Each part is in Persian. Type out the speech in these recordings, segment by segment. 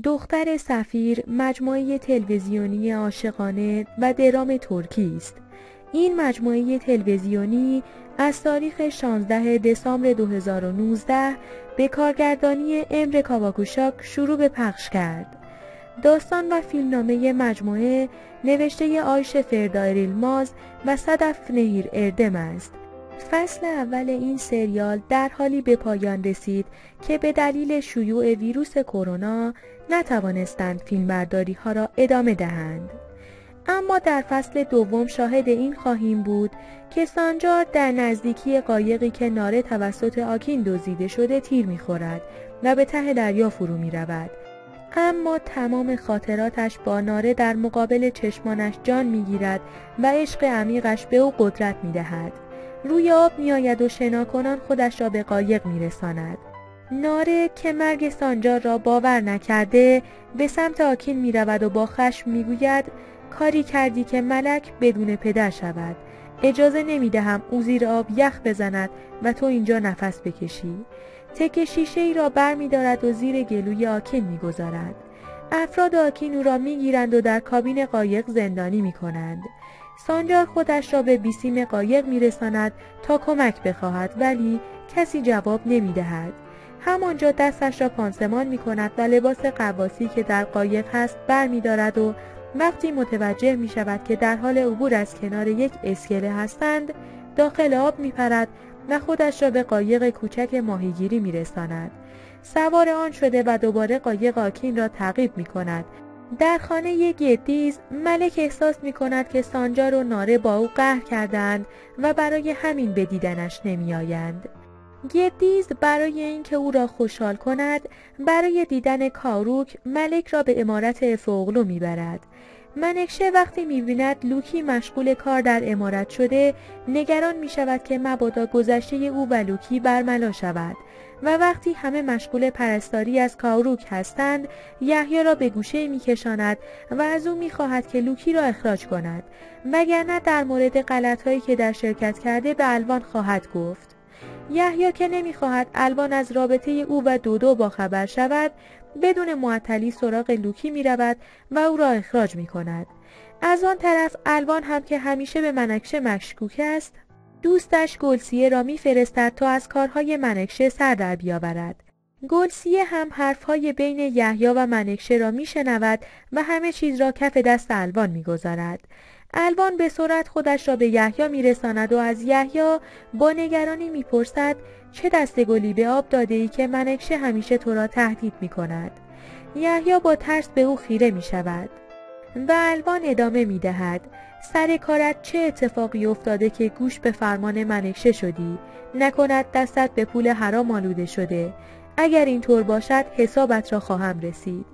دختر سفیر مجموعه تلویزیونی عاشقانه و درام ترکی است. این مجموعه تلویزیونی از تاریخ 16 دسامبر 2019 به کارگردانی امر کاواکوشاک شروع به پخش کرد. داستان و فیلمنامه مجموعه نوشته آیش فردای یلماز و صدف نهیر اردم است. فصل اول این سریال در حالی به پایان رسید که به دلیل شیوع ویروس کرونا نتوانستند فیلمبرداری ها را ادامه دهند. اما در فصل دوم شاهد این خواهیم بود که سانجار در نزدیکی قایقی که ناره توسط آکین دزدیده شده تیر می‌خورد و به ته دریا فرو می‌رود. اما تمام خاطراتش با ناره در مقابل چشمانش جان می‌گیرد و عشق عمیقش به او قدرت می‌دهد. روی آب می‌آید و شناکنان خودش را به قایق می‌رساند. ناره که مرگ سانجار را باور نکرده به سمت آکین می‌رود و با خشم می‌گوید کاری کردی که ملک بدون پدر شود. اجازه نمی‌دهم او زیر آب یخ بزند و تو اینجا نفس بکشی. تکه شیشه‌ای را برمی‌دارد و زیر گلوی آکین می‌گذارد. افراد آکین او را می‌گیرند و در کابین قایق زندانی می‌کنند. سانجار خودش را به بیسیم قایق می‌رساند تا کمک بخواهد ولی کسی جواب نمی‌دهد. همانجا دستش را پانسمان می‌کند و لباس غواصی که در قایق هست برمی‌دارد و وقتی متوجه می شود که در حال عبور از کنار یک اسکله هستند داخل آب می پرد و خودش را به قایق کوچک ماهیگیری می رساند. سوار آن شده و دوباره قایق آکین را تعقیب می کند. در خانه گدیز ملک احساس می کند که سانجار و ناره با او قهر کردند و برای همین به دیدنش نمی آیند. گدیز برای اینکه او را خوشحال کند برای دیدن کاروک ملک را به عمارت افاقلو می برد. منکشه وقتی می‌بیند لوکی مشغول کار در عمارت شده نگران می‌شود که مبادا گذشته او و لوکی برملا شود و وقتی همه مشغول پرستاری از کاروک هستند یحیی را به گوشه می‌کشاند و از او می‌خواهد که لوکی را اخراج کند وگرنه در مورد غلط‌هایی که در شرکت کرده به الوان خواهد گفت. یحیی که نمی‌خواهد الوان از رابطه او و دودو باخبر شود بدون معطلی سراغ لوکی می رود و او را اخراج می کند. از آن طرف الوان هم که همیشه به منکشه مشکوک است دوستش گلسیه را می فرستد تا از کارهای منکشه سر در بیاورد. گلسیه هم حرفهای بین یحیی و منکشه را می شنود و همه چیز را کف دست الوان می گذارد. الوان به سرعت خودش را به یحیی می رساند و از یحیی با نگرانی می پرسد چه دسته گلی به آب داده ای که منکشه همیشه تو را تهدید می کند. یحیی با ترس به او خیره می شود و الوان ادامه می دهد سر کارت چه اتفاقی افتاده که گوش به فرمان منکشه شدی؟ نکند دستت به پول حرام آلوده شده؟ اگر اینطور باشد حسابت را خواهم رسید.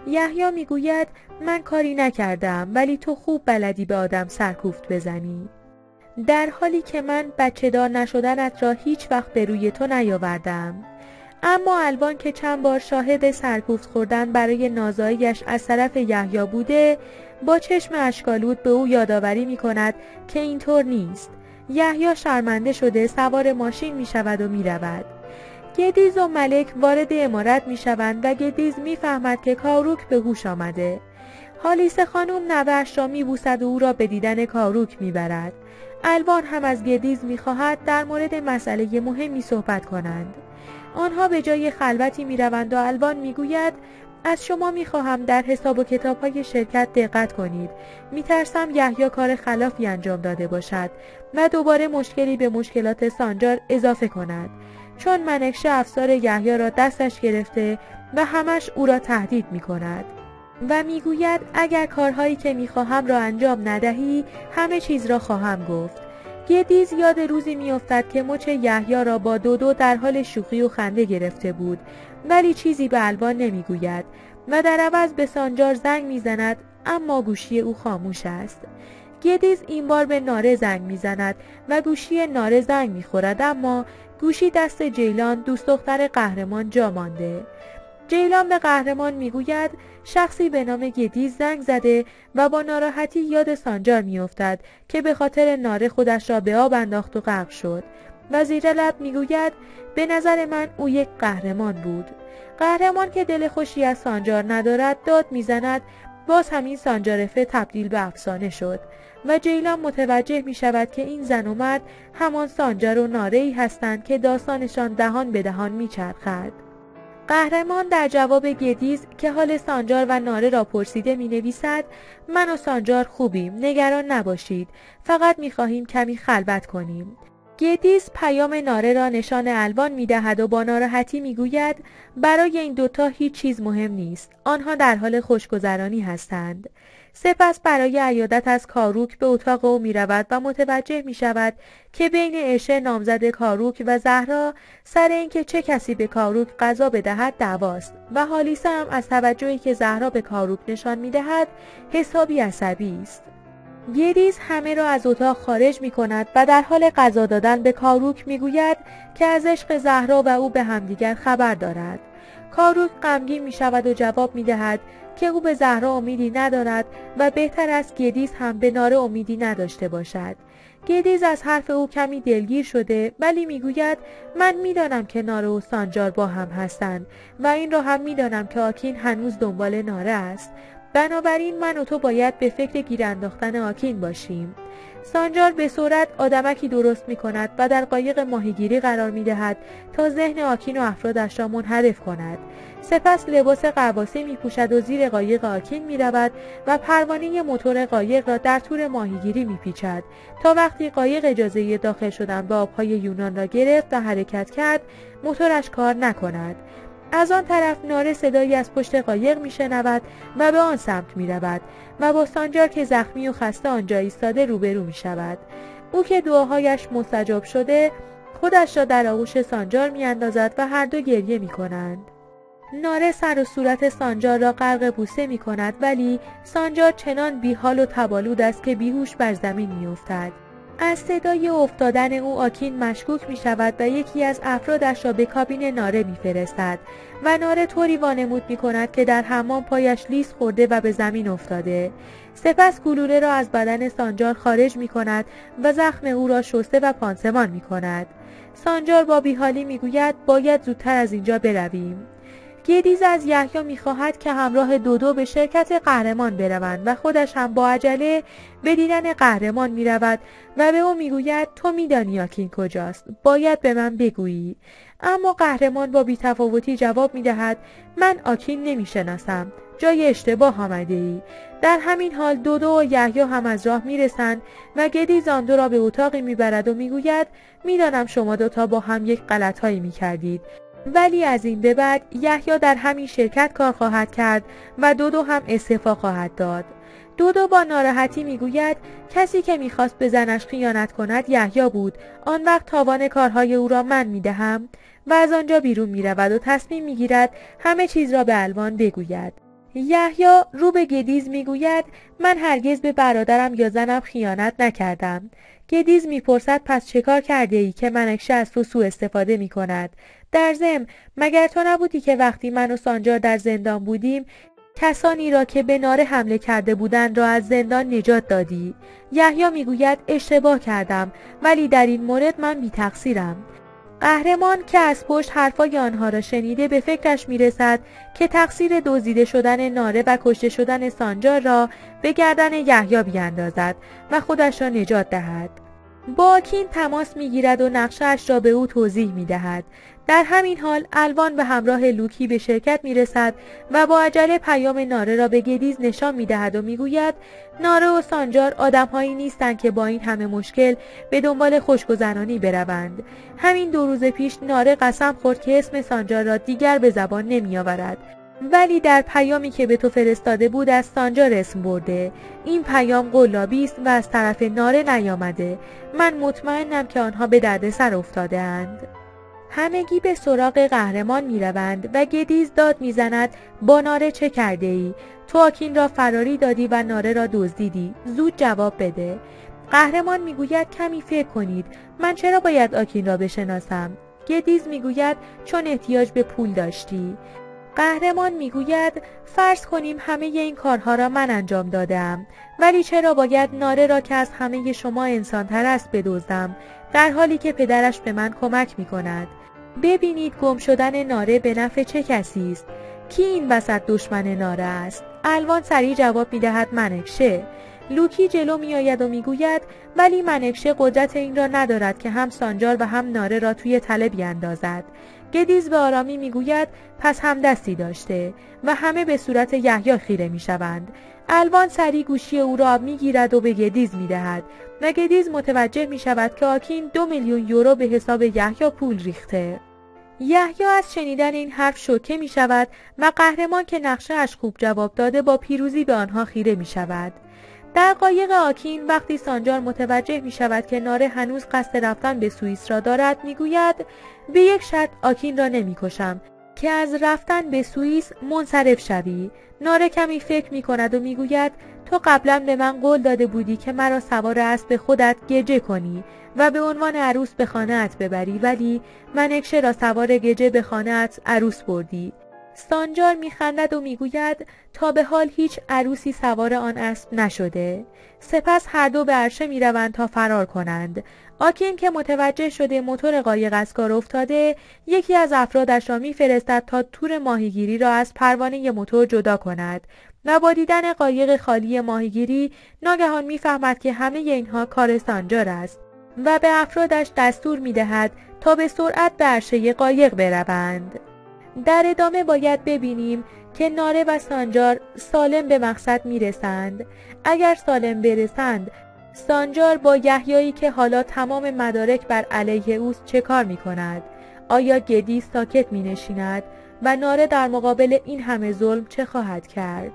یحیی می گوید من کاری نکردم ولی تو خوب بلدی به آدم سرکوفت بزنی. در حالی که من بچه دار نشدنت را هیچ وقت به روی تو نیاوردم. اما الوان که چند بار شاهد سرکوفت خوردن برای نازاییش از طرف یحیی بوده با چشم اشک‌آلود به او یادآوری می کند که اینطور نیست. یحیی شرمنده شده سوار ماشین می شود و می رود. گدیز و ملک وارد عمارت می شوند و گدیز می فهمد که کاروک به هوش آمده. هالیسه خانم نوه‌اش را می بوسد و او را به دیدن کاروک می برد. الوان هم از گدیز می خواهد در مورد مسئله مهمی صحبت کنند. آنها به جای خلوتی می روند و الوان می گوید از شما می خواهم در حساب و کتاب های شرکت دقت کنید. می ترسم یحیی کار خلافی انجام داده باشد و دوباره مشکلی به مشکلات سانجار اضافه کند. چون منکشه افسار یحیی را دستش گرفته و همش او را تهدید می کند و می گوید اگر کارهایی که می خواهم را انجام ندهی همه چیز را خواهم گفت. گدیز یاد روزی می افتد که مچ یحیی را با دودو در حال شوخی و خنده گرفته بود ولی چیزی به الوان نمی گوید و در عوض به سانجار زنگ می زند اما گوشی او خاموش است. گدیز این بار به ناره زنگ می زند و گوشی ناره زنگ می خورد اما گوشی دست جیلان دوست دختر قهرمان جا مانده. جیلان به قهرمان میگوید شخصی به نام گدیز زنگ زده و با ناراحتی یاد سانجار میافتد که به خاطر ناره خودش را به آب انداخت و غرق شد و زیر لب میگوید به نظر من او یک قهرمان بود. قهرمان که دل خوشی از سانجار ندارد داد میزند. باز همین سانجارفه تبدیل به افسانه شد و جیلان متوجه می شود که این زن و مرد همان سانجار و ناره‌ای هستند که داستانشان دهان به دهان می چرخد. قهرمان در جواب گدیز که حال سانجار و ناره را پرسیده می نویسد: من و سانجار خوبیم، نگران نباشید، فقط می خواهیم کمی خلوت کنیم. گدیز پیام ناره را نشان الوان می دهد و با ناراحتی می گوید برای این دوتا هیچ چیز مهم نیست، آنها در حال خوشگذرانی هستند. سپس برای عیادت از کاروک به اتاق او می رود و متوجه می شود که بین عشه نامزد کاروک و زهرا سر اینکه چه کسی به کاروک غذا بدهد دعواست و هالیسه هم از توجهی که زهرا به کاروک نشان می دهد حسابی عصبی است. گدیز همه را از اتاق خارج می کند و در حال غذا دادن به کاروک می گوید که از عشق زهرا و او به همدیگر خبر دارد. کاروک غمگین می شود و جواب می دهد که او به زهرا امیدی ندارد و بهتر است گدیز هم به ناره امیدی نداشته باشد. گدیز از حرف او کمی دلگیر شده ولی می گوید من می دانم که ناره و سانجار با هم هستند و این را هم می دانم که آکین هنوز دنبال ناره است. بنابراین من و تو باید به فکر گیر انداختن آکین باشیم. سانجار به سرعت آدمکی درست می کند و در قایق ماهیگیری قرار می دهد تا ذهن آکین و افرادش را منحرف کند. سپس لباس غواصی می پوشد و زیر قایق آکین می رود و پروانه موتور قایق را در تور ماهیگیری می پیچد تا وقتی قایق اجازه داخل شدن به آبهای یونان را گرفت و حرکت کرد موتورش کار نکند. از آن طرف ناره صدایی از پشت قایق می شنود و به آن سمت می رود و با سانجار که زخمی و خسته آنجا ایستاده روبرو می شود. او که دعاهایش مستجاب شده خودش را در آغوش سانجار می اندازد و هر دو گریه می کنند. ناره سر و صورت سانجار را غرق بوسه می کند ولی سانجار چنان بیحال و تبالود است که بیهوش بر زمین می افتد. از صدای افتادن او آکین مشکوک می شود و یکی از افرادش را به کابین ناره می فرستد و ناره طوری وانمود می کند که در حمام پایش لیس خورده و به زمین افتاده. سپس گلوله را از بدن سانجار خارج می کند و زخم او را شسته و پانسمان می کند. سانجار با بیحالی می گوید باید زودتر از اینجا برویم. گدیز از یحیی می‌خواهد که همراه دودو به شرکت قهرمان بروند و خودش هم با عجله به دیدن قهرمان می‌رود و به او می‌گوید تو می‌دانی آکین کجاست، باید به من بگویی. اما قهرمان با بی‌تفاوتی جواب می‌دهد من آکین نمی‌شناسم، جای اشتباه آمده‌ای. در همین حال دودو و یحیی هم از راه می‌رسند و گدیز آن دو را به اتاقی می‌برد و می‌گوید می‌دانم شما دوتا با هم یک غلط‌هایی می‌کردید. ولی از این به بعد یحیی در همین شرکت کار خواهد کرد و دودو هم استعفا خواهد داد. دودو با ناراحتی میگوید کسی که میخواست به زنش خیانت کند یحیی بود، آن وقت تاوان کارهای او را من میدهم و از آنجا بیرون میرود و تصمیم میگیرد همه چیز را به الوان بگوید. یحیی رو به گدیز میگوید من هرگز به برادرم یا زنم خیانت نکردم. گدیز میپرسد پس چه کار کرده ای که منکشه از تو سوء استفاده میکند؟ در ضمن مگر تو نبودی که وقتی من و سانجار در زندان بودیم کسانی را که به ناره حمله کرده بودند را از زندان نجات دادی؟ یحیی میگوید اشتباه کردم ولی در این مورد من بی تقصیرم. قهرمان که از پشت حرفای آنها را شنیده به فکرش میرسد که تقصیر دزدیده شدن ناره و کشته شدن سانجار را به گردن یحیی بیاندازد و خودش را نجات دهد. با آکین تماس میگیرد و نقشه‌اش را به او توضیح میدهد. در همین حال الوان به همراه لوکی به شرکت میرسد و با عجله پیام ناره را به گدیز نشان میدهد و میگوید ناره و سانجار آدم‌هایی نیستند که با این همه مشکل به دنبال خوشگذرانی بروند. همین 2 روز پیش ناره قسم خورد که اسم سانجار را دیگر به زبان نمیآورد، ولی در پیامی که به تو فرستاده بود از سانجار اسم برده. این پیام قلابی است و از طرف ناره نیامده. من مطمئنم که آنها به دردسر افتاده اند. همگی به سراغ قهرمان می روند و گدیز داد می زند با ناره چه کرده ای؟ تو آکین را فراری دادی و ناره را دزدیدی. زود جواب بده. قهرمان می گوید کمی فکر کنید. من چرا باید آکین را بشناسم؟ گدیز می گوید چون احتیاج به پول داشتی. قهرمان میگوید فرض کنیم همه این کارها را من انجام دادم، ولی چرا باید ناره را که از همه شما انسان‌تر است بدزدم در حالی که پدرش به من کمک میکند؟ ببینید گم شدن ناره به نفع چه کسی است؟ کی این وسط دشمن ناره است؟ الوان سریع جواب می‌دهد منکشه. لوکی جلو می‌آید و می‌گوید ولی منکشه قدرت این را ندارد که هم سانجار و هم ناره را توی تله بیاندازد. گدیز به آرامی می‌گوید پس هم دستی داشته و همه به صورت یحیی خیره می‌شوند. الوان سریع گوشی او را می‌گیرد و به گدیز می‌دهد و گدیز متوجه می‌شود که آکین 2 میلیون یورو به حساب یحیی پول ریخته. یحیی از شنیدن این حرف شوکه می شود و قهرمان که نقشه اش خوب جواب داده با پیروزی به آنها خیره می شود. در قایق آکین وقتی سانجار متوجه می شود که ناره هنوز قصد رفتن به سوئیس را دارد می گوید به یک شرط آکین را نمی کشم که از رفتن به سوئیس منصرف شوی. ناره کمی فکر می کند و می گوید تو قبلا به من قول داده بودی که مرا سوار اسب خودت گجه کنی و به عنوان عروس به خانه‌ات ببری، ولی منکشه را سوار گجه به خانه‌ات عروس بردی. سانجار میخندد و میگوید تا به حال هیچ عروسی سوار آن اسب نشده. سپس هر دو به عرشه میروند تا فرار کنند. آکین که متوجه شده موتور قایق از کار افتاده، یکی از افرادش را میفرستد تا تور ماهیگیری را از پروانه موتور جدا کند و با دیدن قایق خالی ماهیگیری ناگهان میفهمد که همه اینها کار سانجار است و به افرادش دستور می‌دهد تا به سرعت به عرشه قایق بروند. در ادامه باید ببینیم که ناره و سانجار سالم به مقصد میرسند. اگر سالم برسند، سانجار با یحیایی که حالا تمام مدارک بر علیه اوست چه کار می‌کند؟ آیا گدیز ساکت می‌نشیند و ناره در مقابل این همه ظلم چه خواهد کرد؟